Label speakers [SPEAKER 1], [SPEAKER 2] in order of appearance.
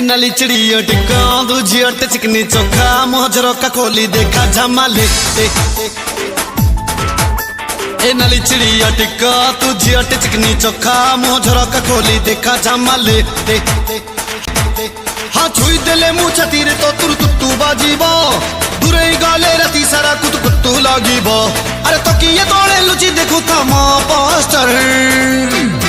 [SPEAKER 1] नाली चिड़िया टिक्का दूजी अट चिकनी चोखा मोजरो का खोली देखा झमाले नाली चिड़िया टिक्का दूजी अट चिकनी चोखा मोजरो का खोली देखा झमाले हाँ छुई देले मुँह छतीरे तो तुर तुत्तू बाजीबो दूरे गाले रती सारा कुत कुत्तू लागिबो अरे तो किए तोड़े लुची देखो था माँ पोस्टर